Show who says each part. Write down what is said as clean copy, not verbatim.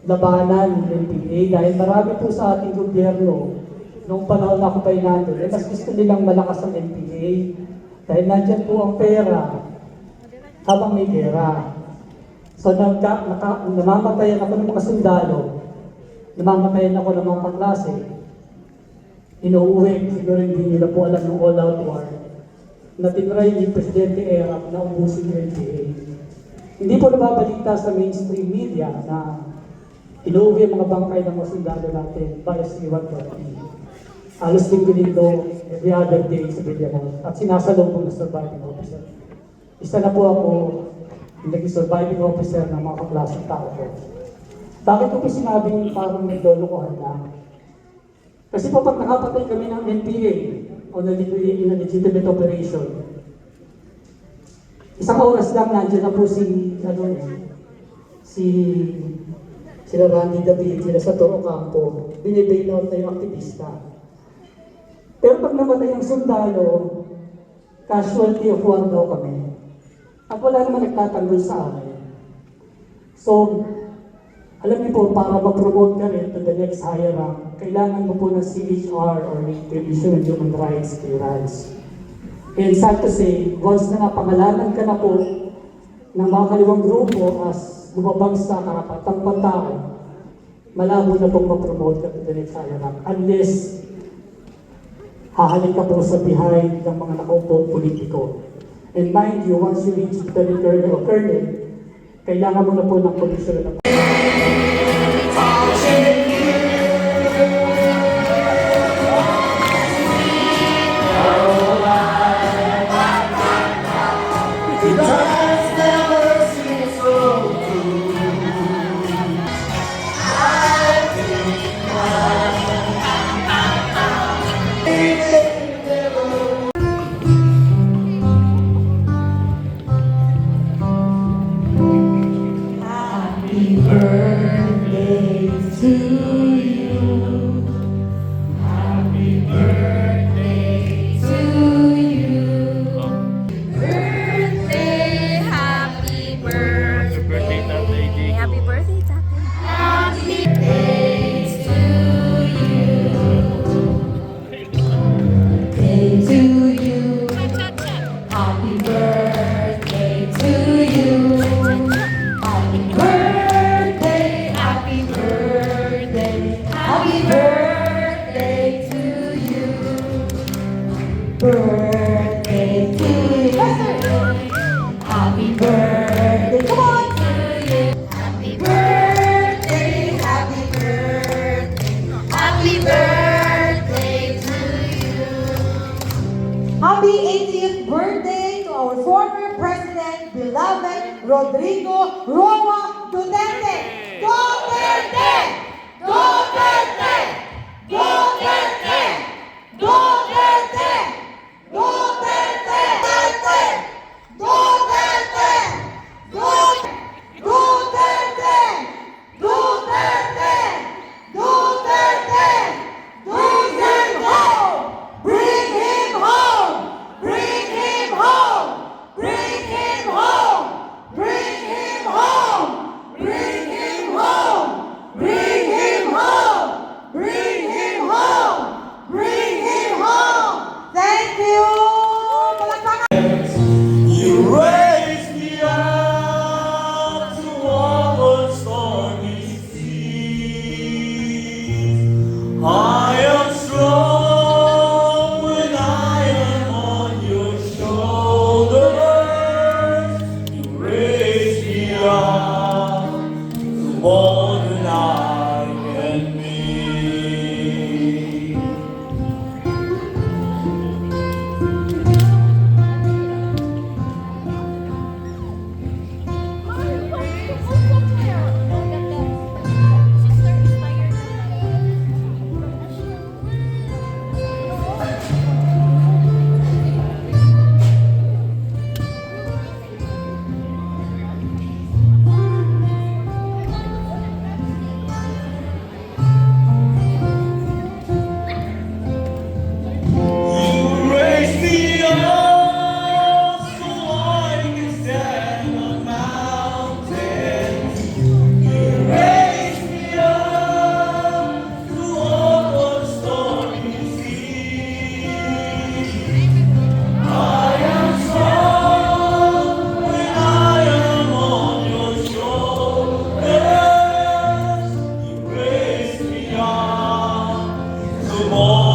Speaker 1: labanan ng NPA dahil marami po sa ating gobyerno nung panahon na ako pa'y nandun, mas gusto nilang malakas ang NPA dahil nandyan po ang pera habang may pera. So namamatayan ako ng mga sundalo, namamatayan ako ng mga kaklase, inuuwi, siguro hindi nila po alam ng all-out war, na tinry ni Presidente Erap na ubusin yung NPA. Hindi po nababalita sa mainstream media na inuuwi ang mga bangkay ng mga sundalo natin via C-130. Halos din dito every other day sa Villaamor at sinasalubong na surviving officer. Isa na po ako yung naging surviving officer ng mga kaklaseng tao ko. Bakit ko po sinabing parang may lolokohan lang? Kasi po pag nakapatay kami ng NPA o in a legitimate operation, isang oras lang nandiyan na po sila Randy David, sila sa Toro Campo, binibail out na yung aktivista. Pero pag namatay ang sundalo, casualty of war daw kami. At wala naman nagtatanggol sa akin. So, alam niyo po, para ma-promote ka rin to the next higher rank, kailangan mo po ng CHR or Commission on Human Rights clearance. And sad to say, once na napangalanan ka na po ng mga kaliwang grupo as lumabang sa karapatang pantao, malabo na pong ma-promote ka to the next higher rank unless hahalik ka po sa behind ng mga nakaupong politiko. And mind you, once you reach Lieutenant Colonel o Colonel, kailangan mo na po ng komisyon na birthday to you. Happy birthday. Come on. Happy birthday, happy birthday, happy birthday to you. Happy 80th birthday to our former president, beloved Rodrigo Roa Duterte. Go Duterte! Go Duterte! Go Duterte! Go Duterte! Duterte! Duterte! Duterte! Duterte! Duterte! Duterte! Bring him home! Bring him home! Bring him home! Bring him home! Bring him home! Bring
Speaker 2: mo.